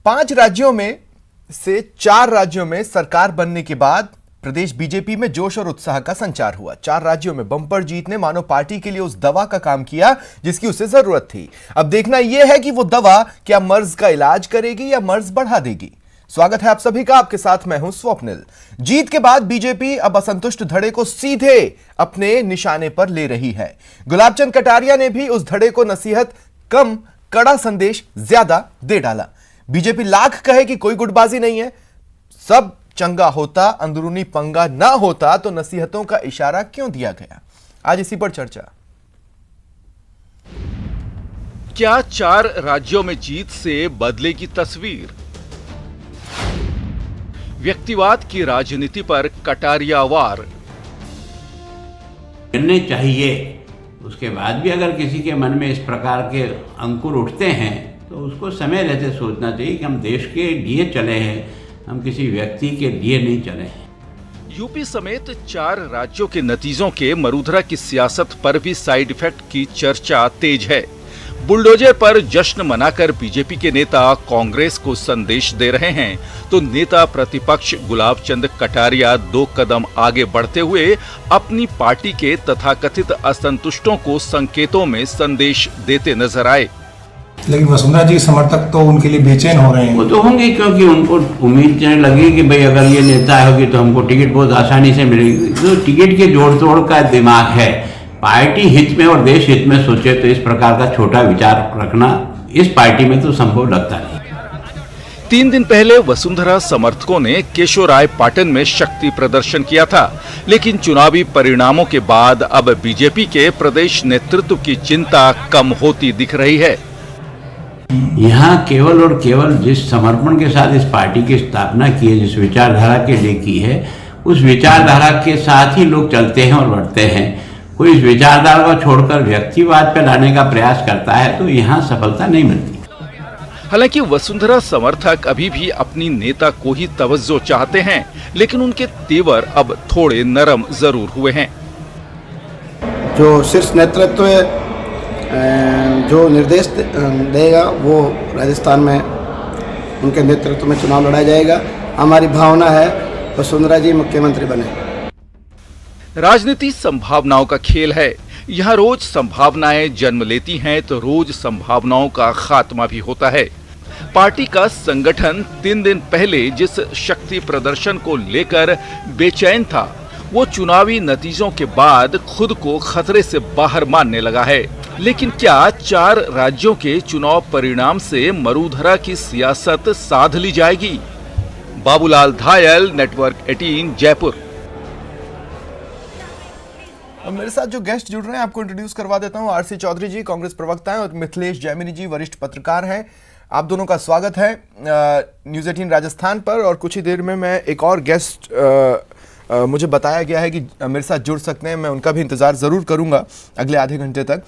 5 राज्यों में से 4 राज्यों में सरकार बनने के बाद प्रदेश बीजेपी में जोश और उत्साह का संचार हुआ। 4 राज्यों में बम्पर जीत ने मानो पार्टी के लिए उस दवा का काम किया जिसकी उसे जरूरत थी। अब देखना यह है कि वो दवा क्या मर्ज का इलाज करेगी या मर्ज बढ़ा देगी। स्वागत है आप सभी का, आपके साथ मैं हूं स्वप्निल। जीत के बाद बीजेपी अब असंतुष्ट धड़े को सीधे अपने निशाने पर ले रही है। गुलाबचंद कटारिया ने भी उस धड़े को नसीहत कम कड़ा संदेश ज्यादा दे डाला। बीजेपी लाख कहे कि कोई गुटबाजी नहीं है, सब चंगा होता, अंदरूनी पंगा ना होता तो नसीहतों का इशारा क्यों दिया गया। आज इसी पर चर्चा। क्या 4 राज्यों में जीत से बदलेगी तस्वीर? व्यक्तिवाद की राजनीति पर कटारिया वार। करने चाहिए, उसके बाद भी अगर किसी के मन में इस प्रकार के अंकुर उठते हैं तो उसको समय रहते सोचना चाहिए कि हम देश के लिए चले हैं, हम किसी व्यक्ति के लिए नहीं चले हैं। यूपी समेत 4 राज्यों के नतीजों के मरूधरा की सियासत पर भी साइड इफेक्ट की चर्चा तेज है। बुलडोजर पर जश्न मनाकर बीजेपी के नेता कांग्रेस को संदेश दे रहे हैं तो नेता प्रतिपक्ष गुलाबचंद कटारिया 2 कदम आगे बढ़ते हुए अपनी पार्टी के तथाकथित असंतुष्टों को संकेतों में संदेश देते नजर आए। लेकिन वसुंधरा जी समर्थक तो उनके लिए बेचैन हो रहे हैं। वो तो होंगे, क्योंकि उनको उम्मीद लगी कि भाई अगर ये नेता होगी तो हमको टिकट बहुत आसानी से मिलेगी। तो टिकट के जोड़ तोड़ का दिमाग है, पार्टी हित में और देश हित में सोचे तो इस प्रकार का छोटा विचार रखना इस पार्टी में तो संभव लगता नहीं। 3 दिन पहले वसुंधरा समर्थकों ने केशोराय पाटन में शक्ति प्रदर्शन किया था, लेकिन चुनावी परिणामों के बाद अब बीजेपी के प्रदेश नेतृत्व की चिंता कम होती दिख रही है। यहाँ केवल और केवल जिस समर्पण के साथ इस पार्टी की स्थापना की है, जिस विचारधारा के लिए की है, उस विचारधारा के साथ ही लोग चलते हैं और बढ़ते हैं। कोई इस विचारधारा को छोड़कर व्यक्तिवाद पर लाने का प्रयास करता है तो यहाँ सफलता नहीं मिलती। हालांकि वसुंधरा समर्थक अभी भी अपनी नेता को ही तवज्जो चाहते हैं, लेकिन उनके तेवर अब थोड़े नरम जरूर हुए हैं। जो शीर्ष नेतृत्व जो निर्देश देगा वो राजस्थान में उनके नेतृत्व में चुनाव लड़ा जाएगा। हमारी भावना है वसुंधरा जी मुख्यमंत्री बने। राजनीति संभावनाओं का खेल है। यहाँ रोज संभावनाएं जन्म लेती हैं तो रोज संभावनाओं का खात्मा भी होता है। पार्टी का संगठन 3 दिन पहले जिस शक्ति प्रदर्शन को लेकर बेचैन था, वो चुनावी नतीजों के बाद खुद को खतरे से बाहर मानने लगा है। लेकिन क्या 4 राज्यों के चुनाव परिणाम से मरूधरा की सियासत साध ली जाएगी? बाबूलाल धायल, नेटवर्क 18, जयपुर। अब मेरे साथ जो गेस्ट जुड़ रहे हैं आपको इंट्रोड्यूस करवा देता हूं। आरसी चौधरी जी कांग्रेस प्रवक्ता हैं और मिथिलेश जैमिनी जी वरिष्ठ पत्रकार हैं। आप दोनों का स्वागत है न्यूज़ 18 राजस्थान पर। और कुछ ही देर में मैं एक और गेस्ट मुझे बताया गया है कि मेरे साथ जुड़ सकते हैं, मैं उनका भी इंतजार जरूर करूंगा अगले आधे घंटे तक।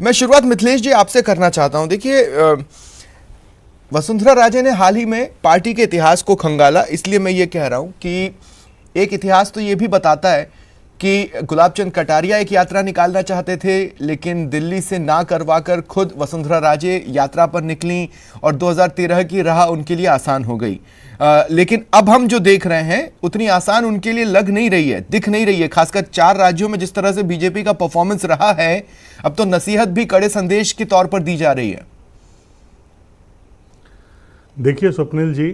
मैं शुरुआत मिथिलेश जी आपसे करना चाहता हूं। देखिए, वसुंधरा राजे ने हाल ही में पार्टी के इतिहास को खंगाला, इसलिए मैं ये कह रहा हूं कि एक इतिहास तो ये भी बताता है कि गुलाबचंद कटारिया एक यात्रा निकालना चाहते थे, लेकिन दिल्ली से ना करवाकर खुद वसुंधरा राजे यात्रा पर निकली और 2013 की राह उनके लिए आसान हो गई। लेकिन अब हम जो देख रहे हैं उतनी आसान उनके लिए लग नहीं रही है, दिख नहीं रही है। खासकर 4 राज्यों में जिस तरह से बीजेपी का परफॉर्मेंस रहा है, अब तो नसीहत भी कड़े संदेश के तौर पर दी जा रही है। देखिए स्वप्निल जी,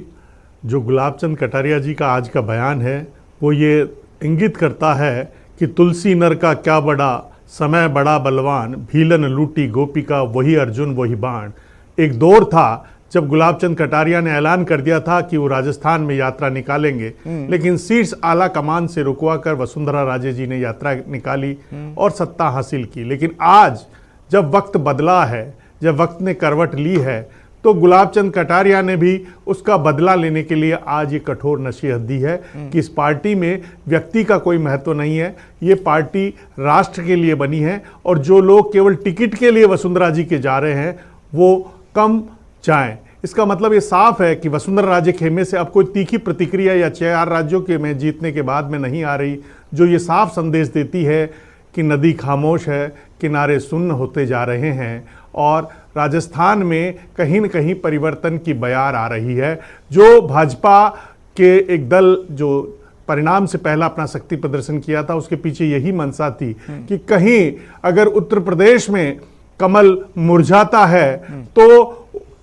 जो गुलाबचंद कटारिया जी का आज का बयान है वो ये इंगित करता है कि तुलसी नर का क्या बड़ा, समय बड़ा बलवान, भीलन लूटी गोपिका, वही अर्जुन वही बाण। एक दौर था जब गुलाबचंद कटारिया ने ऐलान कर दिया था कि वो राजस्थान में यात्रा निकालेंगे, लेकिन शीर्ष आला कमान से रुकवा कर वसुंधरा राजे जी ने यात्रा निकाली और सत्ता हासिल की। लेकिन आज जब वक्त बदला है, जब वक्त ने करवट ली है, तो गुलाबचंद कटारिया ने भी उसका बदला लेने के लिए आज ये कठोर नसीहत दी है कि इस पार्टी में व्यक्ति का कोई महत्व नहीं है, ये पार्टी राष्ट्र के लिए बनी है और जो लोग केवल टिकट के लिए वसुंधरा जी के जा रहे हैं वो कम जाएं। इसका मतलब ये साफ है कि वसुंधरा राजे खेमे से अब कोई तीखी प्रतिक्रिया या 4 राज्यों के में जीतने के बाद में नहीं आ रही, जो ये साफ संदेश देती है कि नदी खामोश है, किनारे सुन्न होते जा रहे हैं और राजस्थान में कहीं न कहीं परिवर्तन की बयार आ रही है। जो भाजपा के एक दल जो परिणाम से पहला अपना शक्ति प्रदर्शन किया था, उसके पीछे यही मंशा थी कि कहीं अगर उत्तर प्रदेश में कमल मुरझाता है तो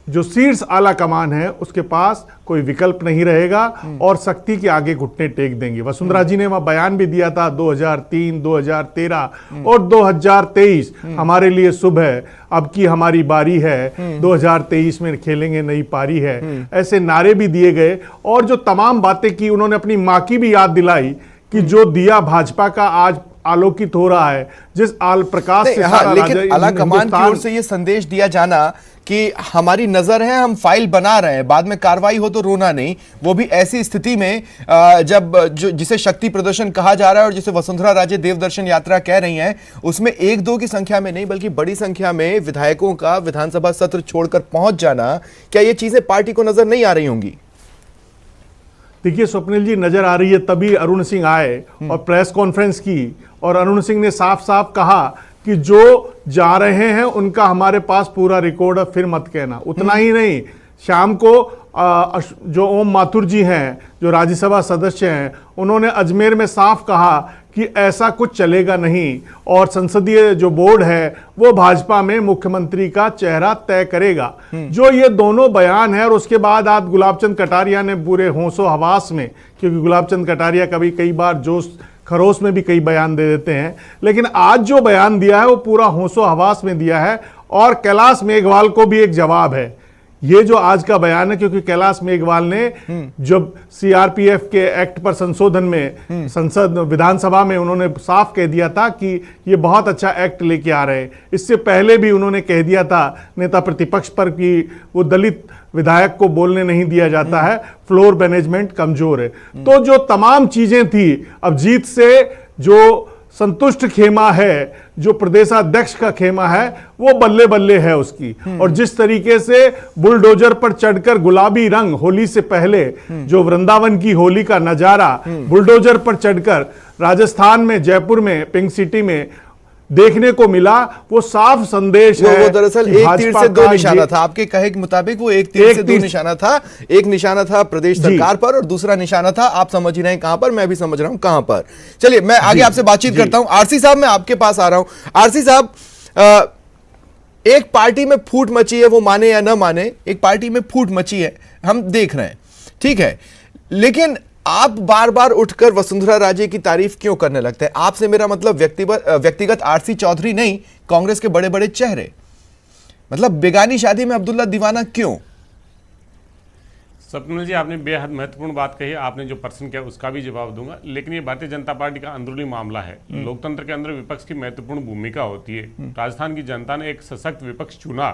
जो शीर्ष आला कमान है उसके पास कोई विकल्प नहीं रहेगा और शक्ति के आगे घुटने टेक देंगे। वसुंधरा जी ने वह बयान भी दिया था 2003, 2013 और 2023 हमारे लिए शुभ है, अब की हमारी बारी है, 2023 में खेलेंगे नई पारी है, ऐसे नारे भी दिए गए। और जो तमाम बातें की, उन्होंने अपनी मां की भी याद दिलाई कि जो दिया भाजपा का आज आलोकित हो रहा है, जिस आल प्रकाश से सारा लेकिन आला कमान की ओर से ये संदेश दिया जाना कि हमारी नजर है, हम फाइल बना रहे हैं, बाद में कार्रवाई हो तो रोना नहीं, वो भी ऐसी स्थिति में जब जिसे शक्ति प्रदर्शन कहा जा रहा है और जिसे वसुंधरा राजे देवदर्शन यात्रा कह रही हैं, उसमें 1-2 की संख्या में नहीं बल्कि बड़ी संख्या में विधायकों का विधानसभा सत्र छोड़कर पहुंच जाना, क्या ये चीजें पार्टी को नजर नहीं आ रही होंगी? देखिए स्वप्निल जी, नजर आ रही है तभी अरुण सिंह आए और प्रेस कॉन्फ्रेंस की और अरुण सिंह ने साफ साफ कहा कि जो जा रहे हैं उनका हमारे पास पूरा रिकॉर्ड है, फिर मत कहना। उतना ही नहीं, शाम को जो ओम माथुर जी हैं, जो राज्यसभा सदस्य हैं, उन्होंने अजमेर में साफ कहा कि ऐसा कुछ चलेगा नहीं और संसदीय जो बोर्ड है वो भाजपा में मुख्यमंत्री का चेहरा तय करेगा। जो ये दोनों बयान है और उसके बाद आज गुलाबचंद कटारिया ने पूरे होशो हवास में, क्योंकि गुलाबचंद कटारिया कभी कई बार जोश खरोश में भी कई बयान दे देते हैं, लेकिन आज जो बयान दिया है वो पूरा होशो हवास में दिया है और कैलाश मेघवाल को भी एक जवाब है ये जो आज का बयान है, क्योंकि कैलाश मेघवाल ने जब सीआरपीएफ के एक्ट पर संशोधन में संसद विधानसभा में उन्होंने साफ कह दिया था कि ये बहुत अच्छा एक्ट लेके आ रहे हैं। इससे पहले भी उन्होंने कह दिया था नेता प्रतिपक्ष पर कि वो दलित विधायक को बोलने नहीं दिया जाता है, फ्लोर मैनेजमेंट कमजोर है। तो जो तमाम चीजें थी, अब जीत से जो संतुष्ट खेमा है, जो प्रदेशाध्यक्ष का खेमा है, वो बल्ले बल्ले है उसकी। और जिस तरीके से बुलडोजर पर चढ़कर गुलाबी रंग, होली से पहले जो वृंदावन की होली का नजारा बुलडोजर पर चढ़कर राजस्थान में, जयपुर में, पिंक सिटी में देखने को मिला, वो साफ संदेश है। वो दरअसल एक तीर से दो निशाना था, आपके कहे के मुताबिक वो एक तीर से दो निशाना था। एक निशाना था प्रदेश सरकार पर और दूसरा निशाना था, आप समझ ही रहे हैं कहां पर, मैं भी समझ रहा हूं कहां पर। चलिए मैं आगे आपसे बातचीत करता हूं। आरसी साहब, मैं आपके पास आ रहा हूं। आरसी साहब, एक पार्टी में फूट मची है, वो माने या ना माने, एक पार्टी में फूट मची है, हम देख रहे हैं, ठीक है, लेकिन आप बार बार उठकर वसुंधरा राजे की तारीफ क्यों करने लगते हैं? आपसे मेरा मतलब व्यक्तिगत आरसी चौधरी नहीं, कांग्रेस के बड़े बड़े चेहरे। मतलब बेगानी शादी में अब्दुल्ला दीवाना क्यों? स्वप्निल जी, आपने बेहद महत्वपूर्ण बात कही। आपने जो प्रश्न किया उसका भी जवाब दूंगा, लेकिन ये भारतीय जनता पार्टी का अंदरूनी मामला है। लोकतंत्र के अंदर विपक्ष की महत्वपूर्ण भूमिका होती है। राजस्थान की जनता ने एक सशक्त विपक्ष चुना,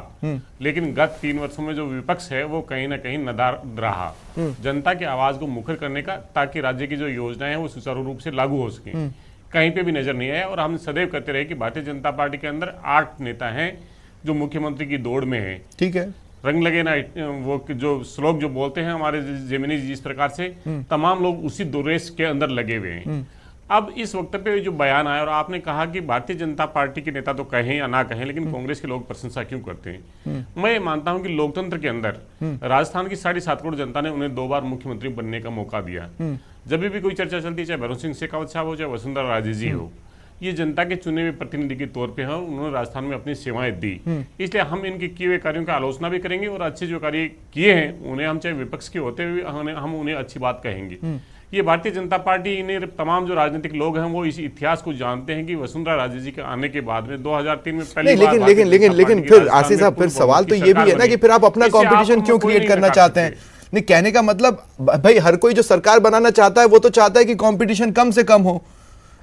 लेकिन गत 3 वर्षों में जो विपक्ष है वो कहीं ना कहीं नदार रहा जनता की आवाज को मुखर करने का, ताकि राज्य की जो योजनाएं हैं वो सुचारू रूप से लागू हो सके। कहीं पे भी नजर नहीं आया। और हम सदैव कहते रहे कि भारतीय जनता पार्टी के अंदर 8 नेता हैं जो मुख्यमंत्री की दौड़ में है। ठीक है, रंग लगे ना, वो जो श्लोक जो बोलते हैं हमारे जेमिनी जी, इस प्रकार से तमाम लोग उसी रेस के अंदर लगे हुए हैं। अब इस वक्त पे जो बयान आया और आपने कहा कि भारतीय जनता पार्टी के नेता तो कहें या ना कहें, लेकिन कांग्रेस के लोग प्रशंसा क्यों करते हैं? मैं ये मानता हूं कि लोकतंत्र के अंदर राजस्थान की 7.5 करोड़ जनता ने उन्हें 2 बार मुख्यमंत्री बनने का मौका दिया। जब भी कोई चर्चा चलती है, चाहे भैरों सिंह शेखावत साहब हो, चाहे वसुंधरा राजे जी हो, ये जनता के चुने हुए प्रतिनिधि के तौर पे हैं, उन्होंने राजस्थान में अपनी सेवाएं दी। इसलिए हम इनके किए हुए कार्यों की आलोचना भी करेंगे और अच्छे जो कार्य किए हैं उन्हें हम, चाहे विपक्ष के होते हुए, हम उन्हें अच्छी बात कहेंगे। ये भारतीय जनता पार्टी ने तमाम जो राजनीतिक लोग हैं वो इस इतिहास को जानते हैं कि वसुंधरा राजे जी के आने के बाद में 2003 में पहली बार लेकिन फिर आरसी साहब, फिर सवाल तो ये भी है ना कि फिर आप अपना कंपटीशन क्यों क्रिएट करना चाहते हैं? नहीं, कहने का मतलब भाई हर कोई जो सरकार बनाना चाहता है वो तो चाहता है कि कंपटीशन कम से कम हो।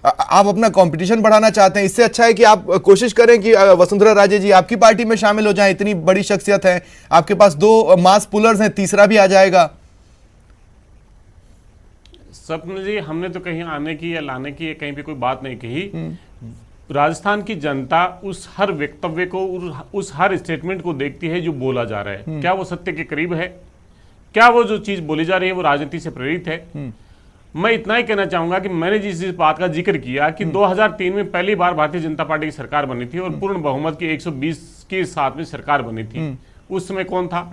आप अपना कंपटीशन बढ़ाना चाहते हैं, इससे अच्छा है कि आप कोशिश करें कि वसुंधरा राजे जी आपकी पार्टी में शामिल हो जाएं। इतनी बड़ी शख्सियत है, आपके पास 2 मास पुलर्स हैं, तीसरा भी आ जाएगा। स्वप्न जी, हमने तो कहीं आने की या लाने की कहीं पे कोई बात नहीं कही। राजस्थान की जनता उस हर वक्तव्य को, उस हर स्टेटमेंट को देखती है जो बोला जा रहा है। क्या वो सत्य के करीब है? क्या वो जो चीज बोली जा रही है वो राजनीति से प्रेरित है? मैं इतना ही कहना चाहूंगा कि मैंने जिस बात का जिक्र किया कि 2003 में पहली बार भारतीय जनता पार्टी की सरकार बनी थी और पूर्ण बहुमत की 120 के साथ में सरकार बनी थी। उस समय कौन था?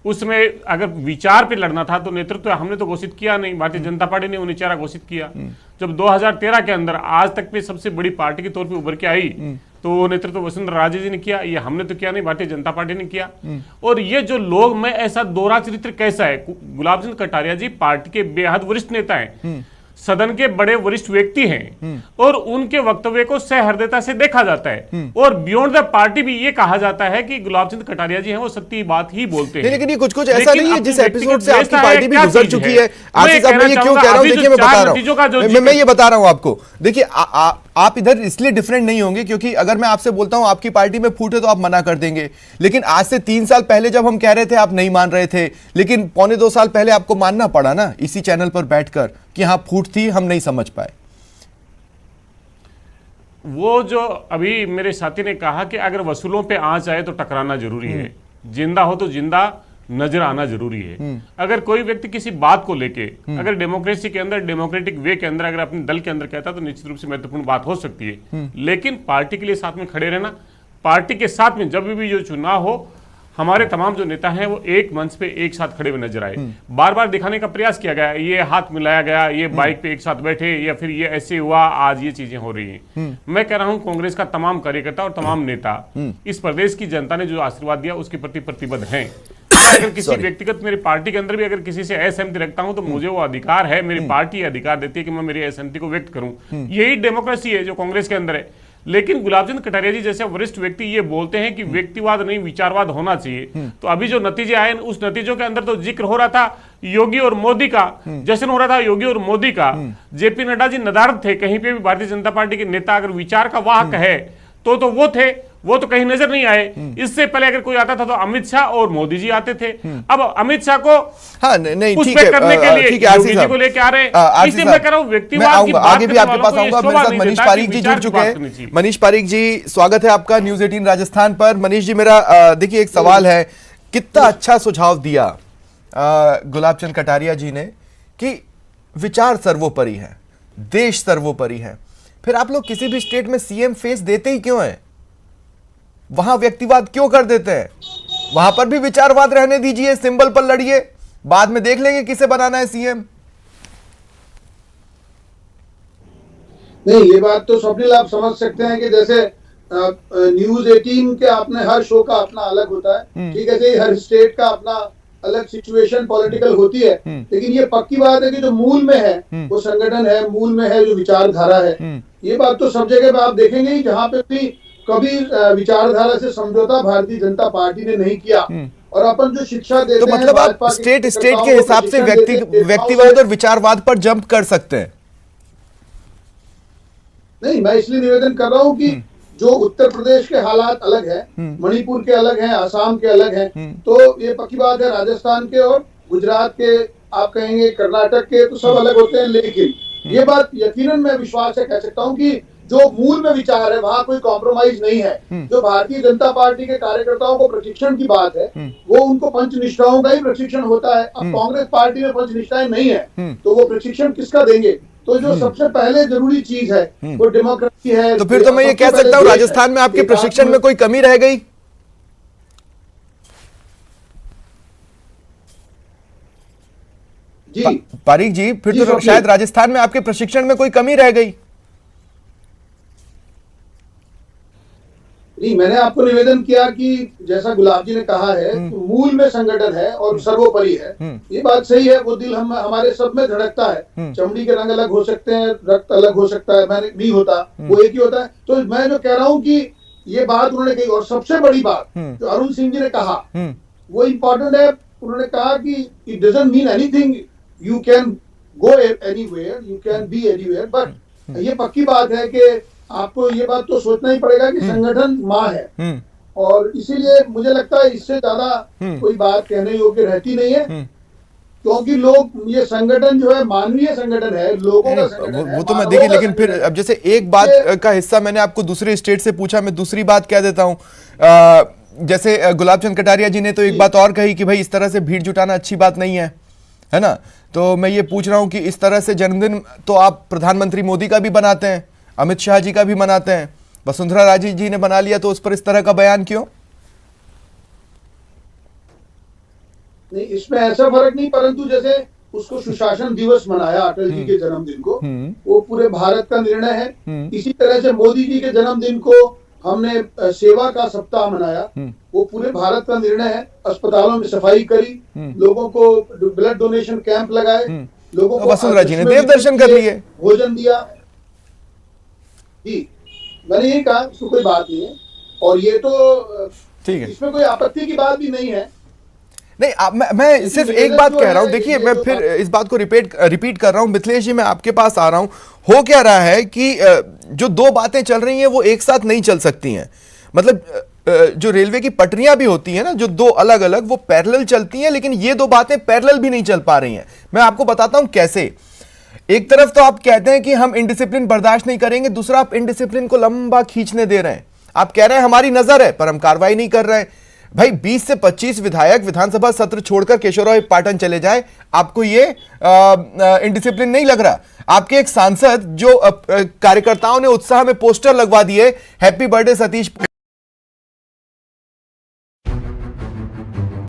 उस समय अगर विचार पे लड़ना था तो नेतृत्व हमने तो घोषित किया नहीं, भारतीय जनता पार्टी ने उन्हें चेहरा घोषित किया। जब 2013 के अंदर आज तक पे सबसे बड़ी पार्टी के तौर पे उभर के आई तो वो नेतृत्व वसुंधरा राजे जी ने किया, ये हमने तो किया नहीं, भारतीय जनता पार्टी ने किया। और ये जो लोग, मैं ऐसा दोहरा चरित्र कैसा है? गुलाब चंद कटारिया जी पार्टी के बेहद वरिष्ठ नेता हैं, सदन के बड़े वरिष्ठ व्यक्ति हैं और उनके वक्तव्य को सहृदयता से देखा जाता है और बियॉन्ड द पार्टी भी ये कहा जाता है कि गुलाब चंद कटारिया जी हैं वो सत्य बात ही बोलते हैं। लेकिन ये कुछ ऐसा नहीं है जिस एपिसोड से आपकी पार्टी भी गुजर चुकी है। आशीष साहब, मैं ये क्यों कह रहा हूं, देखिए मैं बता रहा हूं, मैं ये बता रहा हूं आपको। देखिए आप इधर इसलिए डिफरेंट नहीं होंगे क्योंकि अगर मैं आपसे बोलता हूं आपकी पार्टी में फूट है तो आप मना कर देंगे, लेकिन आज से 3 साल पहले जब हम कह रहे थे आप नहीं मान रहे थे, लेकिन 1.25 साल पहले आपको मानना पड़ा ना इसी चैनल पर बैठकर कि हाँ फूट थी, हम नहीं समझ पाए। वो जो अभी मेरे साथी ने कहा कि अगर वसूलों पे आंच आए तो टकराना जरूरी है, जिंदा हो तो जिंदा नजर आना जरूरी है। अगर कोई व्यक्ति किसी बात को लेके अगर डेमोक्रेसी के अंदर, डेमोक्रेटिक वे के अंदर अगर अपने दल के अंदर कहता तो निश्चित रूप से महत्वपूर्ण बात हो सकती है, लेकिन पार्टी के लिए साथ में खड़े रहना, पार्टी के साथ में जब भी जो चुनाव हो हमारे तमाम जो नेता हैं वो एक मंच पे एक साथ खड़े हुए नजर आए। बार बार दिखाने का प्रयास किया गया, ये हाथ मिलाया गया, ये बाइक पे एक साथ बैठे या फिर ये ऐसे हुआ, आज ये चीजें हो रही हैं। मैं कह रहा हूं कांग्रेस का तमाम कार्यकर्ता और तमाम नेता इस प्रदेश की जनता ने जो आशीर्वाद दिया उसके प्रति प्रतिबद्ध हैं। अगर किसी व्यक्तिगत मेरी पार्टी के अंदर भी अगर किसी से असहमति रखता हूं तो मुझे वो अधिकार है, मेरी पार्टी अधिकार देती है कि मैं मेरी असहमति को व्यक्त करूं। यही डेमोक्रेसी है जो कांग्रेस के अंदर है। लेकिन गुलाब चंद कटारिया जी जैसे वरिष्ठ व्यक्ति ये बोलते हैं कि व्यक्तिवाद नहीं विचारवाद होना चाहिए, तो अभी जो नतीजे आए उस नतीजों के अंदर तो जिक्र हो रहा था योगी और मोदी का, जश्न हो रहा था योगी और मोदी का। जेपी नड्डा जी नदारद थे, कहीं पे भी भारतीय जनता पार्टी के नेता अगर विचार का वाहक है तो वो थे, वो तो कहीं नजर नहीं आए। इससे पहले अगर कोई आता था तो अमित शाह और मोदी जी आते थे। अब अमित शाह को हाँ नहीं उस ठीक पे है, करने के लिए ठीक है, योगी जी को लेके आ रहे हैं। इसलिए मैं कह रहा हूं व्यक्तिवाद की बात आगे भी आपके पास आऊंगा। मेरे साथ मनीष पारीक जी जुड़ चुके हैं। मनीष पारीक जी, स्वागत है आपका न्यूज़ 18 राजस्थान पर। मनीष जी, मेरा देखिए एक सवाल है, कितना अच्छा सुझाव दिया गुलाब चंद कटारिया जी ने कि विचार सर्वोपरि है, देश सर्वोपरि है, फिर आप लोग किसी भी स्टेट में सीएम फेस देते ही क्यों है? वहां व्यक्तिवाद क्यों कर देते हैं? वहां पर भी विचारवाद रहने दीजिए, सिंबल पर लड़िए, बाद में देख लेंगे किसे बनाना है सीएम। नहीं, ये बात तो स्वप्निल आप समझ सकते हैं कि जैसे न्यूज़ 18 के अपने हर शो का अपना अलग होता है, ठीक है, हर स्टेट का अपना अलग सिचुएशन पॉलिटिकल होती है, लेकिन ये पक्की बात है कि जो मूल में है वो संगठन है, मूल में है जो विचारधारा है। ये बात तो सब जगह पे आप देखेंगे ही, जहाँ पे भी कभी विचारधारा से समझौता भारतीय जनता पार्टी ने नहीं किया। और अपन जो शिक्षा देते तो मतलब आप स्टेट के हिसाब से व्यक्तिवाद और विचारवाद पर जंप कर सकते हैं? नहीं, मैं इसलिए निवेदन कर रहा हूँ कि जो उत्तर प्रदेश के हालात अलग है, मणिपुर के अलग हैं, असम के अलग हैं, तो ये पक्की बात है राजस्थान के और गुजरात के, आप कहेंगे कर्नाटक के, तो सब अलग होते हैं। लेकिन ये बात यकीनन मैं विश्वास से कह सकता हूँ कि जो मूल में विचार है वहां कोई कॉम्प्रोमाइज नहीं है। जो भारतीय जनता पार्टी के कार्यकर्ताओं को प्रशिक्षण की बात है वो उनको पंचनिष्ठाओं का ही प्रशिक्षण होता है। अब कांग्रेस पार्टी में पंचनिष्ठाएं नहीं है तो वो प्रशिक्षण किसका देंगे? तो जो सबसे पहले जरूरी चीज है वो डेमोक्रेसी है। तो फिर तो मैं ये कह सकता हूँ राजस्थान में आपके प्रशिक्षण में कोई कमी रह गई? जी पारीक जी, फिर तो शायद राजस्थान में आपके प्रशिक्षण में कोई कमी रह गई। नहीं, मैंने आपको निवेदन किया कि जैसा गुलाब जी ने कहा है तो मूल में संगठन है और सर्वोपरि है। ये बात सही है, वो दिल हमारे सब में धड़कता है। चमड़ी के रंग अलग हो सकते हैं, रक्त अलग हो सकता है, मैंने नहीं होता, वो एक ही होता है। तो मैं जो कह रहा हूँ कि ये बात उन्होंने कही, और सबसे बड़ी बात जो अरुण सिंह जी ने कहा वो इम्पोर्टेंट है। उन्होंने कहा कि it doesn't mean anything, you can go anywhere, you can be anywhere, but ये पक्की बात है कि आपको ये बात तो सोचना ही पड़ेगा कि संगठन माँ है। और इसीलिए मुझे लगता है इससे ज्यादा कोई बात कहने योग्य रहती नहीं है, क्योंकि लोग, ये संगठन जो है मानवीय संगठन है, लोगों का संगठन है। वो तो मैं देखिए, लेकिन फिर अब जैसे एक बात का हिस्सा मैंने आपको दूसरे स्टेट से पूछा, मैं दूसरी बात कह देता हूँ। जैसे गुलाब चंद कटारिया जी ने तो एक बात और कही कि भाई इस तरह से भीड़ जुटाना अच्छी बात नहीं है, है ना। तो मैं ये पूछ रहा हूं कि इस तरह से जन्मदिन तो आप प्रधानमंत्री मोदी का भी बनाते हैं, अमित शाह जी का भी मनाते हैं, वसुंधरा राजे जी ने बना लिया, तो उस पर इस तरह का बयान क्यों? नहीं, इसमें ऐसा फर्क नहीं, परंतु जैसे उसको सुशासन दिवस मनाया अटल जी के जन्मदिन को, वो पूरे भारत का निर्णय है। इसी तरह से मोदी जी के जन्मदिन को हमने सेवा का सप्ताह मनाया, वो पूरे भारत का निर्णय है। अस्पतालों में सफाई करी, लोगों को ब्लड डोनेशन कैंप लगाए, लोगों को वसुंधरा जी ने देव दर्शन कर लिए, भोजन दिया। जी, मैंने ये कहा इसको कोई बात नहीं है, और ये तो ठीक है, इसमें कोई आपत्ति की बात भी नहीं है। नहीं, मैं सिर्फ एक बात कह रहा हूं, देखिए मैं फिर इस बात को रिपीट कर रहा हूं। मिथिलेश जी, मैं आपके पास आ रहा हूं। हो क्या रहा है कि जो दो बातें चल रही हैं वो एक साथ नहीं चल सकती हैं। मतलब जो रेलवे की पटरियां भी होती हैं ना, जो दो अलग अलग, वो पैरेलल चलती हैं, लेकिन ये दो बातें पैरेलल भी नहीं चल पा रही हैं। मैं आपको बताता हूं कैसे। एक तरफ तो आप कहते हैं कि हम इनडिसिप्लिन बर्दाश्त नहीं करेंगे, दूसरा आप इनडिसिप्लिन को लंबा खींचने दे रहे हैं। आप कह रहे हैं हमारी नजर है पर हम कार्रवाई नहीं कर रहे हैं। भाई 20 से 25 विधायक विधानसभा सत्र छोड़कर केशवराव पाटन चले जाए, आपको ये इनडिसिप्लिन नहीं लग रहा? आपके एक सांसद जो कार्यकर्ताओं ने उत्साह में पोस्टर लगवा दिए, हैप्पी बर्थडे सतीश